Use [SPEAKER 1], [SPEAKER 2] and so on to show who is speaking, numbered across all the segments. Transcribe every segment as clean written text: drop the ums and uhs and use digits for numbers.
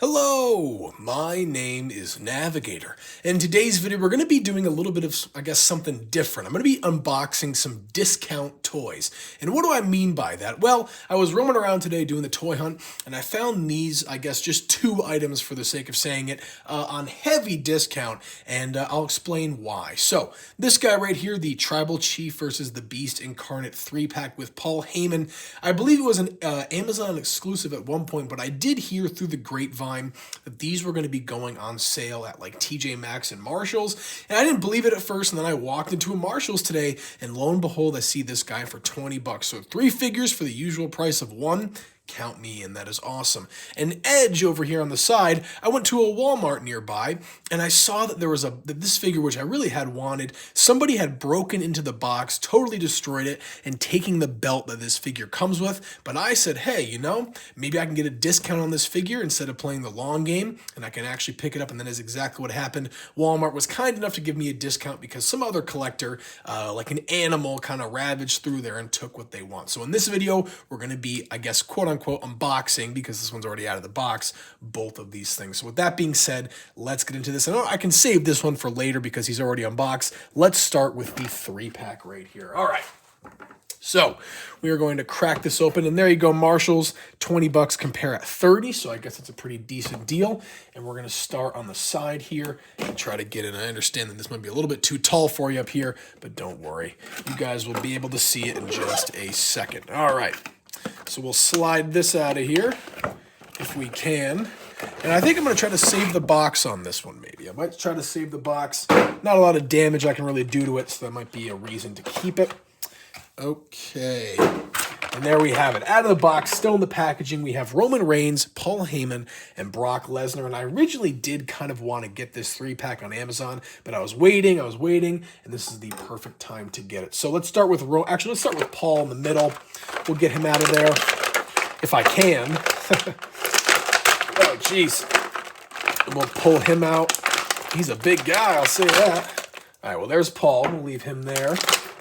[SPEAKER 1] Hello, my name is Navigator. In today's video, we're going to be doing a little bit of, something different. I'm going to be unboxing some discount toys. And what do I mean by that? Well, I was roaming around today doing the toy hunt, and I found these, just two items for the sake of saying it, on heavy discount, and I'll explain why. So, this guy right here, the Tribal Chief versus the Beast Incarnate 3-pack with Paul Heyman, I believe it was an Amazon exclusive at one point, but I did hear through the grapevine that these were going to be going on sale at like TJ Maxx and Marshalls, and I didn't believe it at first, and then I walked into a Marshalls today, and lo and behold, I see this guy for 20 bucks. So 3 figures for the usual price of 1. Count me in, that is awesome. And Edge over here on the side, I went to a Walmart nearby, and I saw that there was this figure which I really had wanted. Somebody had broken into the box, totally destroyed it, and taking the belt that this figure comes with. But I said, hey, maybe I can get a discount on this figure instead of playing the long game, and I can actually pick it up. And that is exactly what happened. Walmart was kind enough to give me a discount because some other collector, like an animal, kind of ravaged through there and took what they want. So in this video, we're going to be, quote unquote, unboxing, because this one's already out of the box, both of these things. So with that being said, let's get into this. I know I can save this one for later because he's already unboxed. Let's start with the 3-pack right here. All right. So we are going to crack this open, and there you go, Marshalls, 20 bucks, compare at 30, so I guess it's a pretty decent deal. And we're going to start on the side here and try to get in. I understand that this might be a little bit too tall for you up here, but don't worry. You guys will be able to see it in just a second. All right. So we'll slide this out of here if we can. And I think I'm going to try to save the box on this one, maybe. I might try to save the box. Not a lot of damage I can really do to it, so that might be a reason to keep it. Okay. And there we have it. Out of the box, still in the packaging, we have Roman Reigns, Paul Heyman, and Brock Lesnar. And I originally did kind of want to get this 3-pack on Amazon, but I was waiting, and this is the perfect time to get it. So let's start with let's start with Paul in the middle. We'll get him out of there if I can. Oh, jeez. And we'll pull him out. He's a big guy, I'll say that. All right, well, there's Paul. We'll leave him there.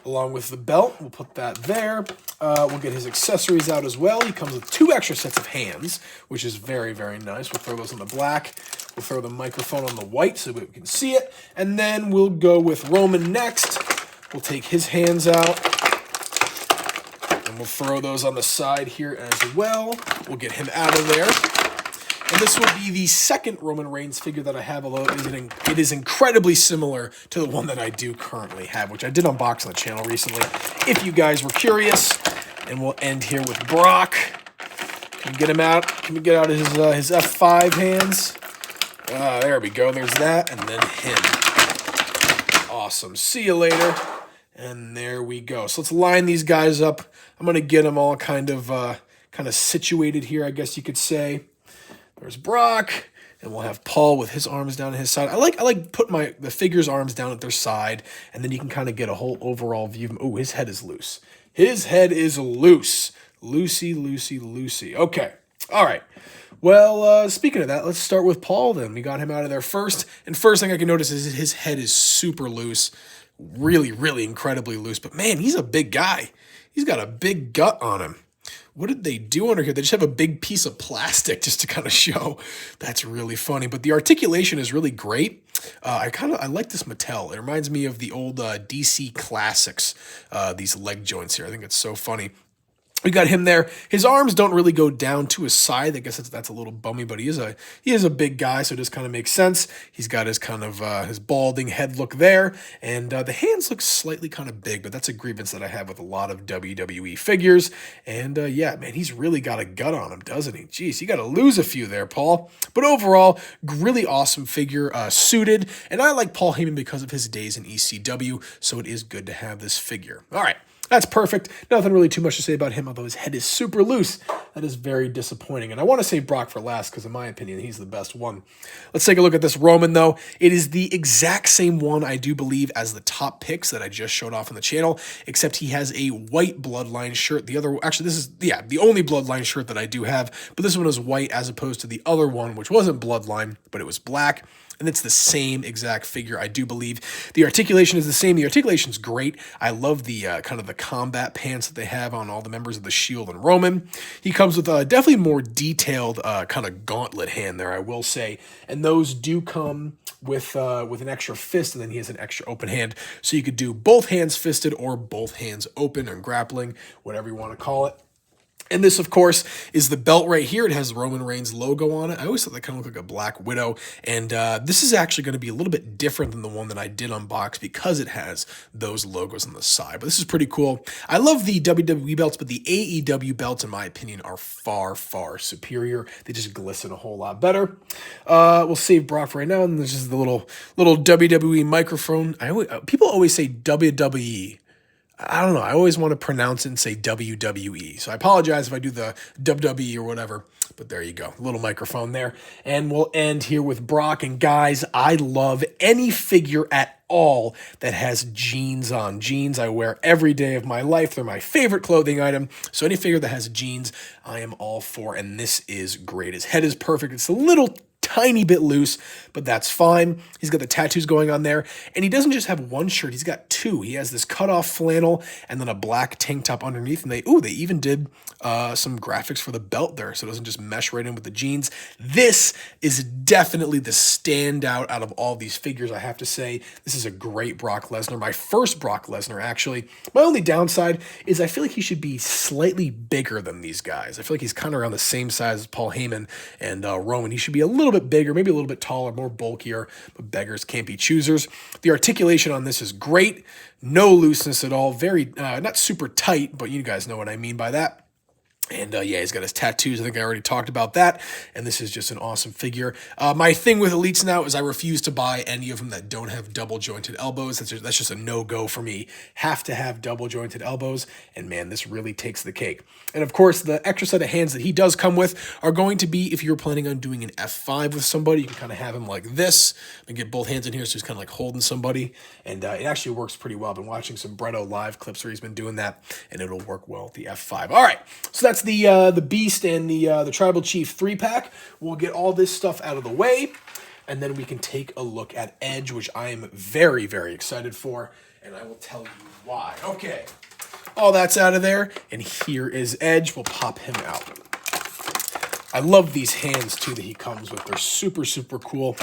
[SPEAKER 1] Along with the belt, we'll put that there. We'll get his accessories out as well. He comes with 2 extra sets of hands, which is very, very nice. We'll throw those on the black. We'll throw the microphone on the white so we can see it. And then we'll go with Roman next. We'll take his hands out. And we'll throw those on the side here as well. We'll get him out of there. And this will be the second Roman Reigns figure that I have, although it is incredibly similar to the one that I do currently have, which I did unbox on the channel recently, if you guys were curious. And we'll end here with Brock. Can we get him out? Can we get out his F5 hands? There we go. There's that. And then him. Awesome. See you later. And there we go. So let's line these guys up. I'm going to get them all kind of situated here, I guess you could say. There's Brock, and we'll have Paul with his arms down at his side. I like putting the figures' arms down at their side, and then you can kind of get a whole overall view of him. Oh, his head is loose. His head is loose. Loosey, loosey, loosey. Okay. All right. Well, speaking of that, let's start with Paul then. We got him out of there first, and first thing I can notice is his head is super loose. Really, really incredibly loose. But man, he's a big guy. He's got a big gut on him. What did they do under here? They just have a big piece of plastic just to kind of show. That's really funny. But the articulation is really great. I like this Mattel. It reminds me of the old DC Classics, these leg joints here. I think it's so funny. We got him there. His arms don't really go down to his side. I guess that's a little bummy, but he is a big guy, so it just kind of makes sense. He's got his his balding head look there, and the hands look slightly kind of big, but that's a grievance that I have with a lot of WWE figures. And yeah, man, he's really got a gut on him, doesn't he? Jeez, you got to lose a few there, Paul. But overall, really awesome figure, suited, and I like Paul Heyman because of his days in ECW, so it is good to have this figure. All right. That's perfect. Nothing really too much to say about him, although his head is super loose. That is very disappointing. And I want to save Brock for last because, in my opinion, he's the best one. Let's take a look at this Roman, though. It is the exact same one, I do believe, as the top picks that I just showed off on the channel, except he has a white bloodline shirt. This is the only bloodline shirt that I do have, but this one is white as opposed to the other one, which wasn't bloodline, but it was black. And it's the same exact figure, I do believe. The articulation is the same. The articulation's great. I love the kind of the combat pants that they have on all the members of the Shield and Roman. He comes with a definitely more detailed kind of gauntlet hand there, I will say. And those do come with an extra fist, and then he has an extra open hand. So you could do both hands fisted or both hands open and grappling, whatever you want to call it. And this, of course, is the belt right here. It has the Roman Reigns logo on it. I always thought that kind of looked like a Black Widow. And this is actually going to be a little bit different than the one that I did unbox because it has those logos on the side. But this is pretty cool. I love the WWE belts, but the AEW belts, in my opinion, are far, far superior. They just glisten a whole lot better. We'll save Brock for right now. And this is the little WWE microphone. People always say WWE. I don't know. I always want to pronounce it and say WWE. So I apologize if I do the WWE or whatever. But there you go. Little microphone there. And we'll end here with Brock. And guys, I love any figure at all that has jeans on. Jeans I wear every day of my life. They're my favorite clothing item. So any figure that has jeans, I am all for. And this is great. His head is perfect. It's a little tiny bit loose, but that's fine. He's got the tattoos going on there, and he doesn't just have one shirt, he's got two. He has this cutoff flannel and then a black tank top underneath, and they even did some graphics for the belt there, so it doesn't just mesh right in with the jeans. This is definitely the standout out of all these figures, I have to say. This is a great Brock Lesnar, my first Brock Lesnar, actually. My only downside is I feel like he should be slightly bigger than these guys. I feel like he's kind of around the same size as Paul Heyman and Roman. He should be a little bit bigger, maybe a little bit taller, more bulkier, but beggars can't be choosers. The articulation on this is great. No looseness at all. Very, not super tight, but you guys know what I mean by that. And yeah, he's got his tattoos. I think I already talked about that. And this is just an awesome figure. My thing with Elites now is I refuse to buy any of them that don't have double jointed elbows. That's just a no-go for me. Have to have double jointed elbows. And man, this really takes the cake. And of course, the extra set of hands that he does come with are going to be, if you're planning on doing an F5 with somebody, you can kind of have him like this and get both hands in here. So he's kind of like holding somebody. And it actually works pretty well. I've been watching some Bretto live clips where he's been doing that, and it'll work well with the F5. All right, so that's the Beast and the Tribal Chief 3-pack. We'll get all this stuff out of the way, and then we can take a look at Edge, which I am very, very excited for, and I will tell you why. Okay, all that's out of there, and here is Edge. We'll pop him out. I love these hands, too, that he comes with. They're super, super cool.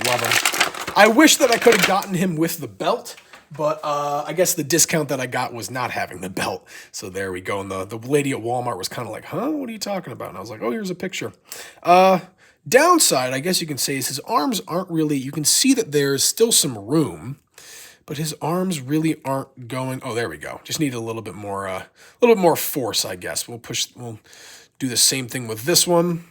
[SPEAKER 1] Love them. I wish that I could have gotten him with the belt, but I guess the discount that I got was not having the belt. So there we go. And the lady at Walmart was kind of like, huh, what are you talking about? And I was like, oh, here's a picture. Downside, I guess you can say, is his arms aren't really, you can see that there's still some room, but his arms really aren't going. Oh, there we go. Just need a little bit more force, I guess. We'll do the same thing with this one.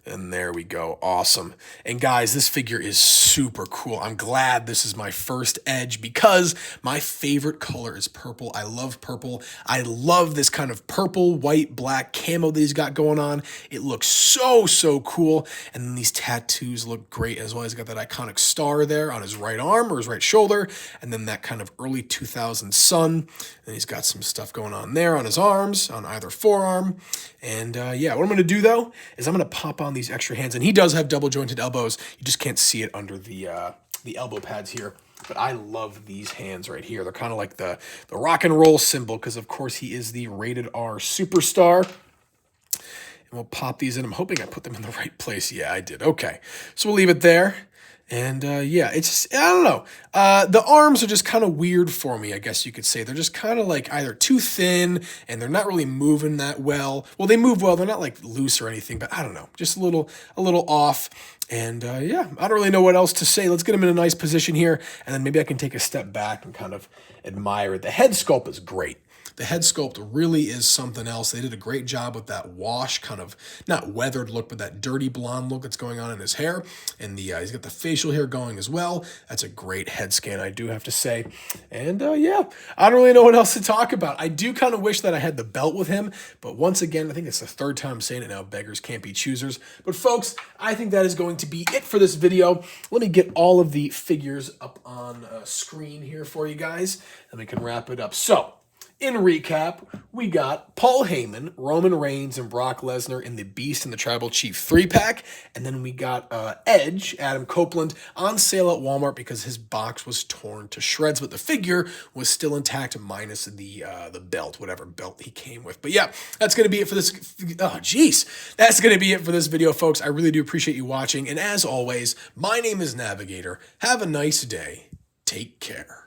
[SPEAKER 1] And there we go. Awesome. And guys, this figure is super cool. I'm glad this is my first Edge because my favorite color is purple. I love purple. I love this kind of purple, white, black camo that he's got going on. It looks so, so cool. And then these tattoos look great as well. He's got that iconic star there on his right arm or his right shoulder. And then that kind of early 2000s sun. And he's got some stuff going on there on his arms, on either forearm. And yeah, what I'm going to do though is I'm going to pop on these extra hands, and he does have double jointed elbows. You just can't see it under the elbow pads here. But I love these hands right here. They're kind of like the rock and roll symbol because, of course, he is the rated R superstar. And we'll pop these in. I'm hoping I put them in the right place. Yeah, I did. Okay, so we'll leave it there. And yeah, it's just, I don't know. The arms are just kind of weird for me, I guess you could say. They're just kind of like either too thin and they're not really moving that well. Well, they move well. They're not like loose or anything, but I don't know. Just a little off. And yeah, I don't really know what else to say. Let's get him in a nice position here. And then maybe I can take a step back and kind of admire it. The head sculpt is great. The head sculpt really is something else. They did a great job with that wash, kind of not weathered look, but that dirty blonde look that's going on in his hair. And he's got the facial hair going as well. That's a great head scan, I do have to say. And yeah, I don't really know what else to talk about. I do kind of wish that I had the belt with him, but once again, I think it's the third time saying it now, beggars can't be choosers. But folks, I think that is going to be it for this video. Let me get all of the figures up on screen here for you guys, and we can wrap it up. So, in recap, we got Paul Heyman, Roman Reigns, and Brock Lesnar in the Beast and the Tribal Chief 3-pack. And then we got Edge, Adam Copeland, on sale at Walmart because his box was torn to shreds, but the figure was still intact minus the belt, whatever belt he came with. But yeah, that's going to be it for this. Oh, jeez. That's going to be it for this video, folks. I really do appreciate you watching. And as always, my name is Navigator. Have a nice day. Take care.